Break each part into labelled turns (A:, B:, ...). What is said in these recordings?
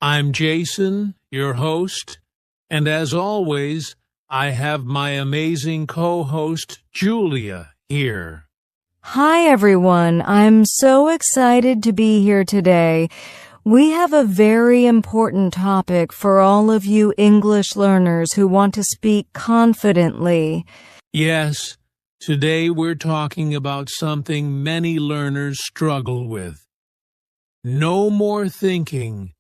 A: I'm Jason, your host, and as always, I have my amazing co-host, Julia, here.
B: Hi everyone, I'm so excited to be here today. We have a very important topic for all of you English learners who want to speak confidently.
A: Yes, today we're talking about something many learners struggle with. No more thinking,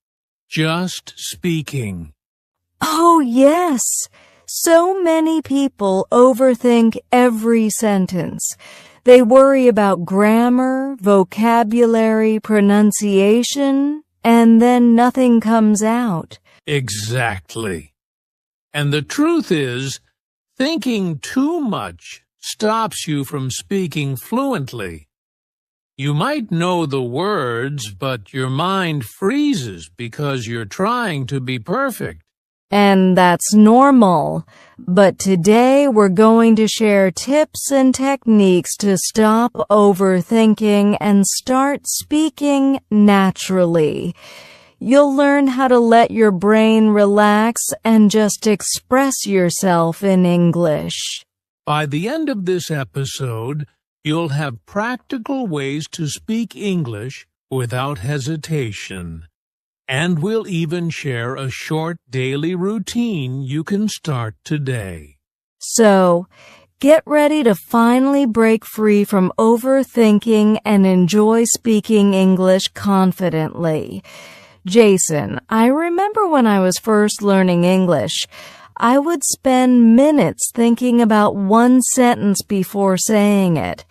A: just speaking.
B: Oh yes, so many people overthink every sentence. They worry about grammar, vocabulary, pronunciation, and then nothing comes out.
A: Exactly. And the truth is, thinking too much stops you from speaking fluently. You might know the words, but your mind freezes because you're trying to be perfect.
B: And that's normal. But today we're going to share tips and techniques to stop overthinking and start speaking naturally. You'll learn how to let your brain relax and just express yourself in English.
A: By the end of this episode, you'll have practical ways to speak English without hesitation. And we'll even share a short daily routine you can start today.
B: So, get ready to finally break free from overthinking and enjoy speaking English confidently. Jason, I remember when I was first learning English, I would spend minutes thinking about one sentence before saying it.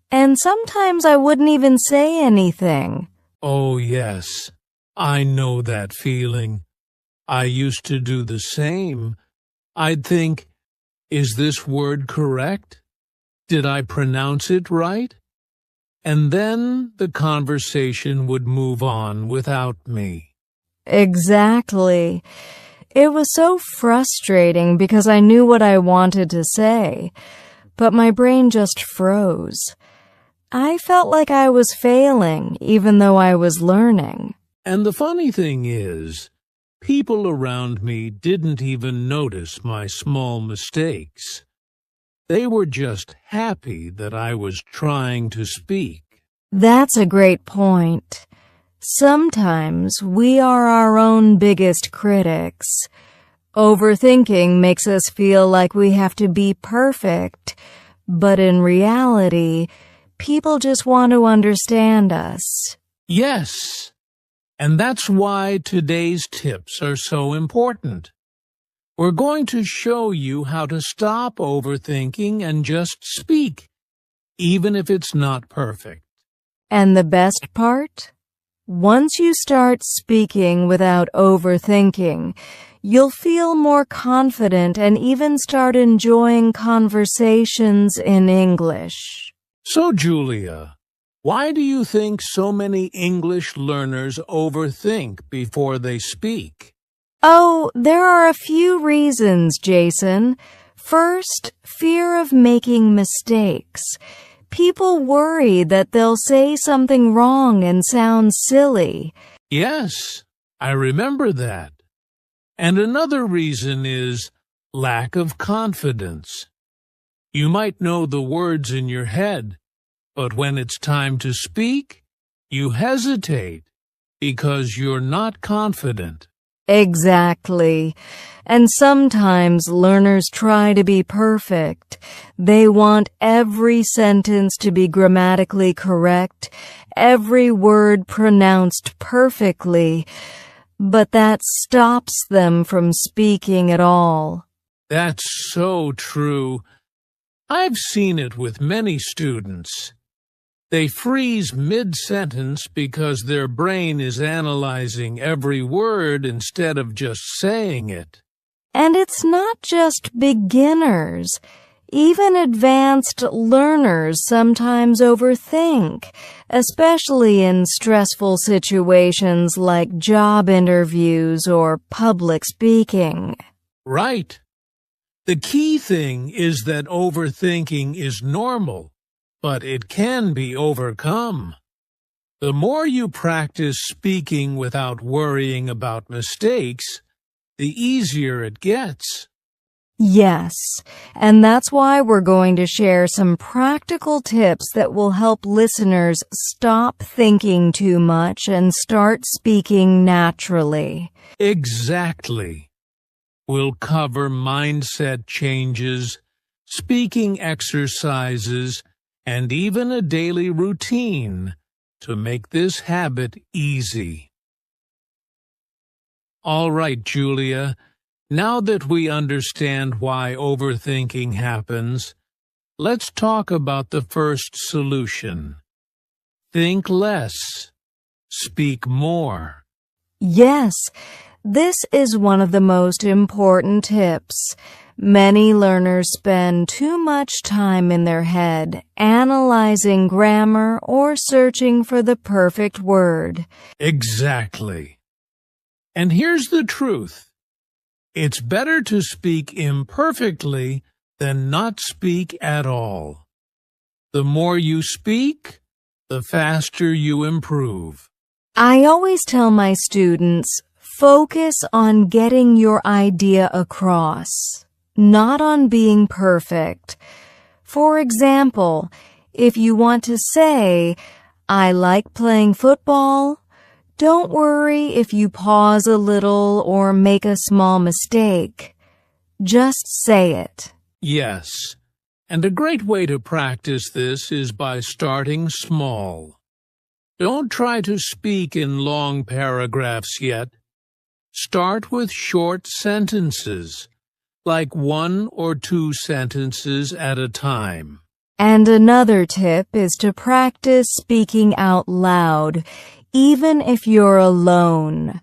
B: And sometimes I wouldn't even say anything.
A: Oh, yes. I know that feeling. I used to do the same. I'd think, is this word correct? Did I pronounce it right? And then the conversation would move on without me.
B: Exactly. It was so frustrating because I knew what I wanted to say, but my brain just froze. I felt like I was failing even though I was learning.
A: And the funny thing is, people around me didn't even notice my small mistakes. They were just happy that I was trying to speak.
B: That's a great point. Sometimes we are our own biggest critics. Overthinking makes us feel like we have to be perfect, but in reality, people just want to understand us.
A: Yes. And that's why today's tips are so important. We're going to show you how to stop overthinking and just speak, even if it's not perfect.
B: And the best part? Once you start speaking without overthinking, you'll feel more confident and even start enjoying conversations in English.
A: So, Julia, why do you think so many English learners overthink before they speak?
B: Oh, there are a few reasons, Jason. First, fear of making mistakes. People worry that they'll say something wrong and sound silly.
A: Yes, I remember that. And another reason is lack of confidence. You might know the words in your head, but when it's time to speak, you hesitate because you're not confident.
B: Exactly. And sometimes learners try to be perfect. They want every sentence to be grammatically correct, every word pronounced perfectly, but that stops them from speaking at all.
A: That's so true. I've seen it with many students. They freeze mid-sentence because their brain is analyzing every word instead of just saying it.
B: And it's not just beginners. Even advanced learners sometimes overthink, especially in stressful situations like job interviews or public speaking.
A: Right. The key thing is that overthinking is normal, but it can be overcome. The more you practice speaking without worrying about mistakes, the easier it gets.
B: Yes, and that's why we're going to share some practical tips that will help listeners stop thinking too much and start speaking naturally.
A: Exactly. We'll cover mindset changes, speaking exercises, and even a daily routine to make this habit easy. All right, Julia. Now that we understand why overthinking happens, let's talk about the first solution. Think less. Speak more.
B: Yes, this is one of the most important tips. Many learners spend too much time in their head analyzing grammar or searching for the perfect word.
A: Exactly. And here's the truth. It's better to speak imperfectly than not speak at all. The more you speak, the faster you improve.
B: I always tell my students, focus on getting your idea across, not on being perfect. For example, if you want to say, I like playing football, don't worry if you pause a little or make a small mistake. Just say it.
A: Yes, and a great way to practice this is by starting small. Don't try to speak in long paragraphs yet. Start with short sentences, like 1 or 2 sentences at a time.
B: And another tip is to practice speaking out loud, even if you're alone.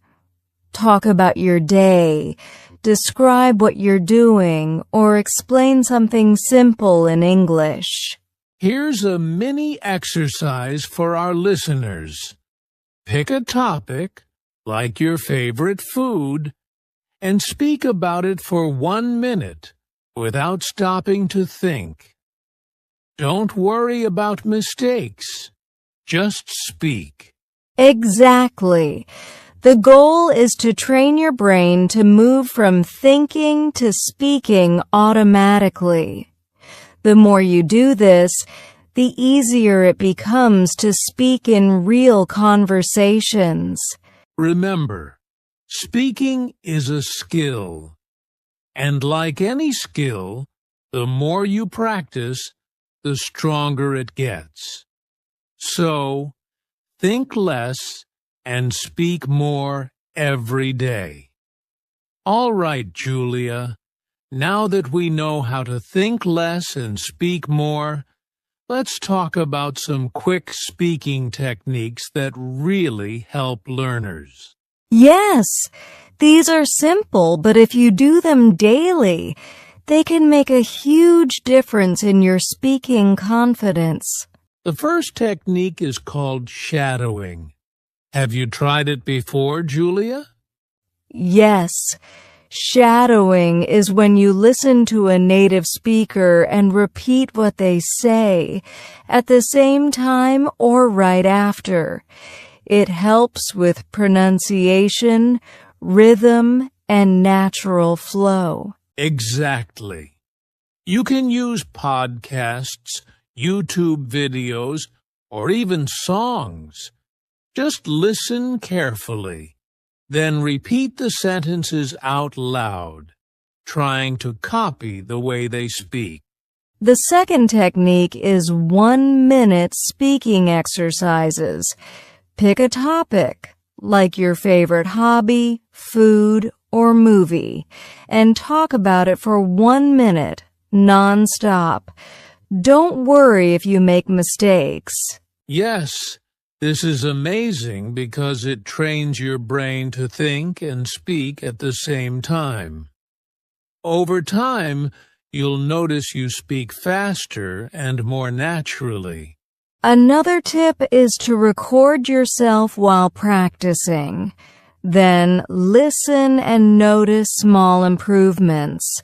B: Talk about your day, describe what you're doing, or explain something simple in English.
A: Here's a mini exercise for our listeners. Pick a topic, like your favorite food, and speak about it for 1 minute without stopping to think. Don't worry about mistakes. Just speak.
B: Exactly. The goal is to train your brain to move from thinking to speaking automatically. The more you do this, the easier it becomes to speak in real conversations.
A: Remember, speaking is a skill. And like any skill, the more you practice, the stronger it gets. So, think less and speak more every day. All right, Julia. Now that we know how to think less and speak more, let's talk about some quick speaking techniques that really help learners.
B: Yes, these are simple, but if you do them daily, they can make a huge difference in your speaking confidence.
A: The first technique is called shadowing. Have you tried it before, Julia?
B: Yes. Shadowing is when you listen to a native speaker and repeat what they say at the same time or right after. It helps with pronunciation, rhythm, and natural flow.
A: Exactly. You can use podcasts, YouTube videos, or even songs. Just listen carefully. Then repeat the sentences out loud, trying to copy the way they speak.
B: The second technique is 1-minute speaking exercises. Pick a topic, like your favorite hobby, food, or movie, and talk about it for 1 minute, non-stop. Don't worry if you make mistakes.
A: Yes. This is amazing because it trains your brain to think and speak at the same time. Over time, you'll notice you speak faster and more naturally.
B: Another tip is to record yourself while practicing. Then listen and notice small improvements.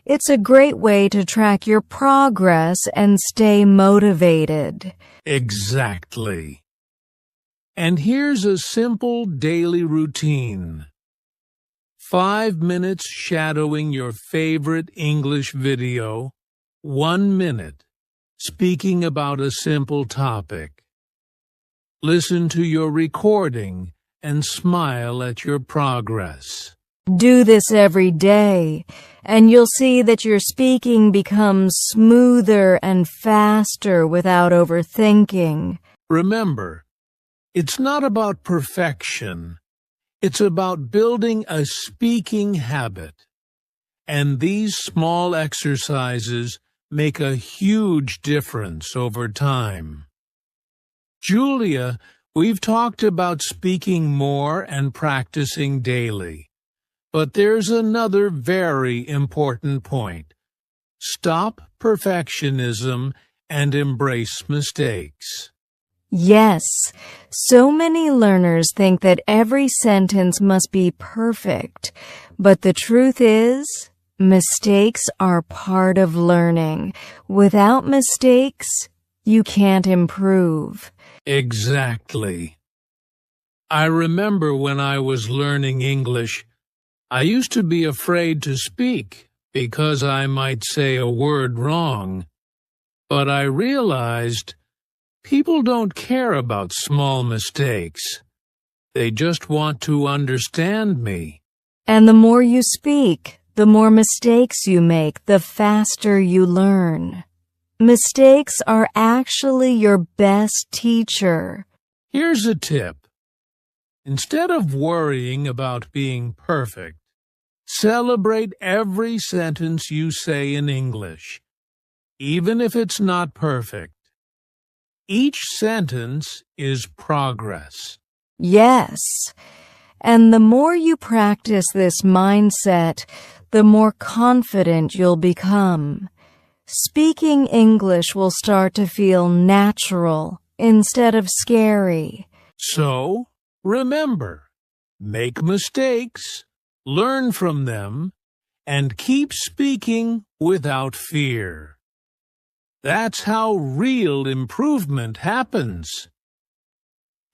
B: It's a great way to track your progress and stay motivated.
A: Exactly. And here's a simple daily routine. 5 minutes shadowing your favorite English video, 1 minute speaking about a simple topic. Listen to your recording and smile at your progress.
B: Do this every day, and you'll see that your speaking becomes smoother and faster without overthinking.
A: Remember, it's not about perfection. It's about building a speaking habit. And these small exercises make a huge difference over time. Julia, we've talked about speaking more and practicing daily. But there's another very important point. Stop perfectionism and embrace mistakes.
B: Yes, so many learners think that every sentence must be perfect, but the truth is, mistakes are part of learning. Without mistakes, you can't improve.
A: Exactly. I remember when I was learning English, I used to be afraid to speak because I might say a word wrong. But I realized people don't care about small mistakes. They just want to understand me.
B: And the more you speak, the more mistakes you make, the faster you learn. Mistakes are actually your best teacher.
A: Here's a tip. Instead of worrying about being perfect, celebrate every sentence you say in English, even if it's not perfect. Each sentence is progress.
B: Yes, and the more you practice this mindset, the more confident you'll become. Speaking English will start to feel natural instead of scary.
A: So, remember, make mistakes, learn from them, and keep speaking without fear. That's how real improvement happens.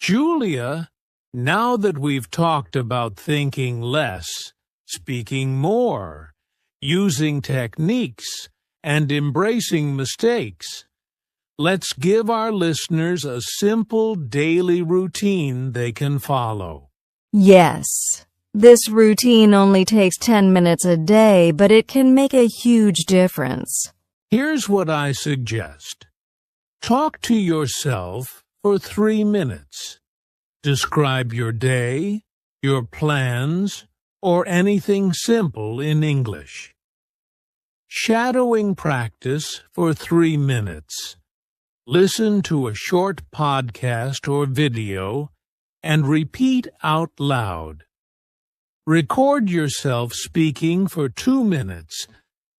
A: Julia, now that we've talked about thinking less, speaking more, using techniques, and embracing mistakes, let's give our listeners a simple daily routine they can follow.
B: Yes, this routine only takes 10 minutes a day, but it can make a huge difference.
A: Here's what I suggest. Talk to yourself for 3 minutes. Describe your day, your plans, or anything simple in English. Shadowing practice for 3 minutes. Listen to a short podcast or video and repeat out loud. Record yourself speaking for 2 minutes,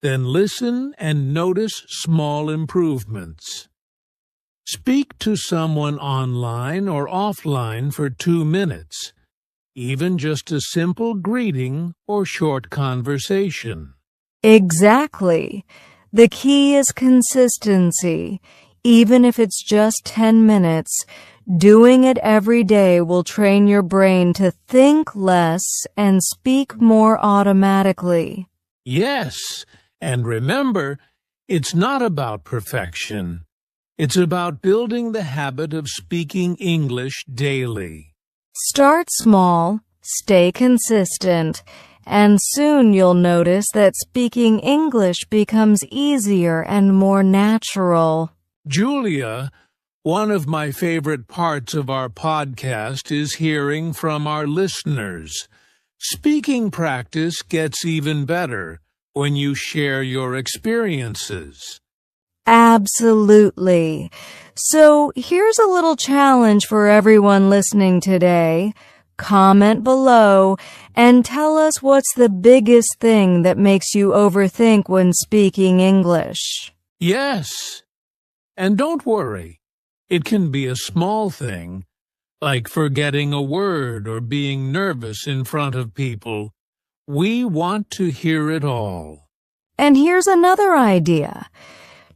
A: then listen and notice small improvements. Speak to someone online or offline for 2 minutes, even just a simple greeting or short conversation.
B: Exactly. The key is consistency. Even if it's just 10 minutes, doing it every day will train your brain to think less and speak more automatically.
A: Yes, and remember, it's not about perfection. It's about building the habit of speaking English daily.
B: Start small, stay consistent, and soon you'll notice that speaking English becomes easier and more natural.
A: Julia, one of my favorite parts of our podcast is hearing from our listeners. Speaking practice gets even better when you share your experiences.
B: Absolutely. So here's a little challenge for everyone listening today. Comment below and tell us what's the biggest thing that makes you overthink when speaking English.
A: Yes. And don't worry. It can be a small thing, like forgetting a word or being nervous in front of people. We want to hear it all.
B: And here's another idea.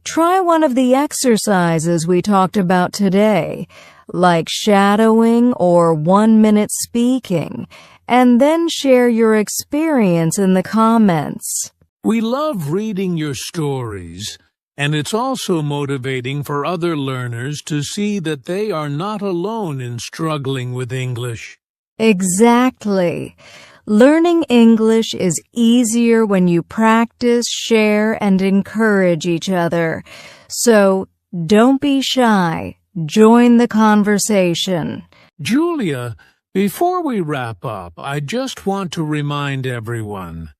B: Try one of the exercises we talked about today, like shadowing or 1-minute speaking, and then share your experience in the comments.
A: We love reading your stories, and it's also motivating for other learners to see that they are not alone in struggling with English.
B: Exactly. Learning English is easier when you practice, share, and encourage each other. So don't be shy. Join the conversation.
A: Julia, before we wrap up, I just want to remind everyone,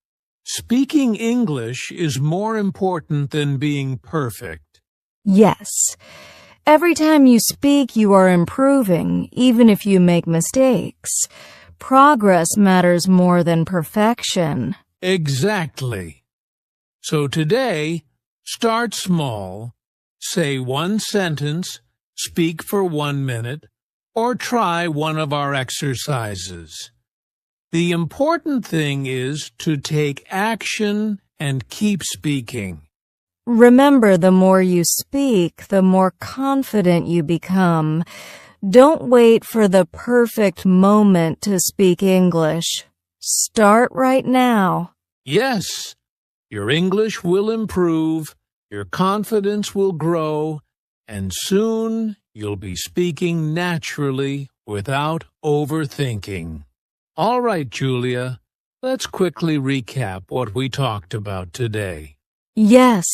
A: speaking English is more important than being perfect.
B: Yes. Every time you speak, you are improving, even if you make mistakes. Progress matters more than perfection.
A: Exactly. So today, start small, say one sentence, speak for 1 minute, or try one of our exercises. The important thing is to take action and keep speaking.
B: Remember, the more you speak, the more confident you become. Don't wait for the perfect moment to speak English. Start right now.
A: Yes, your English will improve, your confidence will grow, and soon you'll be speaking naturally without overthinking. All right, Julia, let's quickly recap what we talked about today.
B: Yes.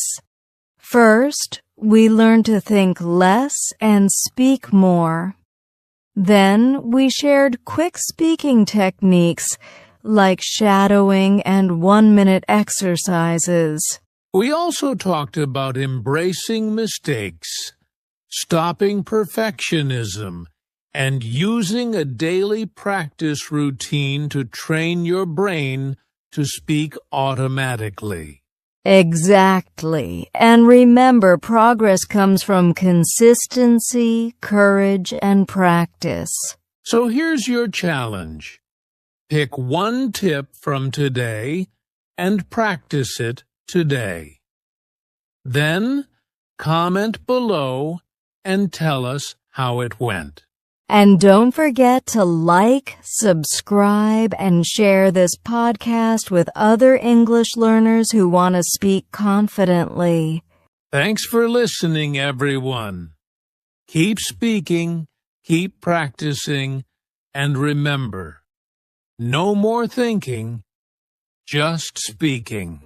B: First, we learned to think less and speak more. Then we shared quick speaking techniques like shadowing and 1-minute exercises.
A: We also talked about embracing mistakes, stopping perfectionism, and using a daily practice routine to train your brain to speak automatically.
B: Exactly. And remember, progress comes from consistency, courage, and practice.
A: So here's your challenge. Pick one tip from today and practice it today. Then comment below and tell us how it went.
B: And don't forget to like, subscribe, and share this podcast with other English learners who want to speak confidently.
A: Thanks for listening, everyone. Keep speaking, keep practicing, and remember, no more thinking, just speaking.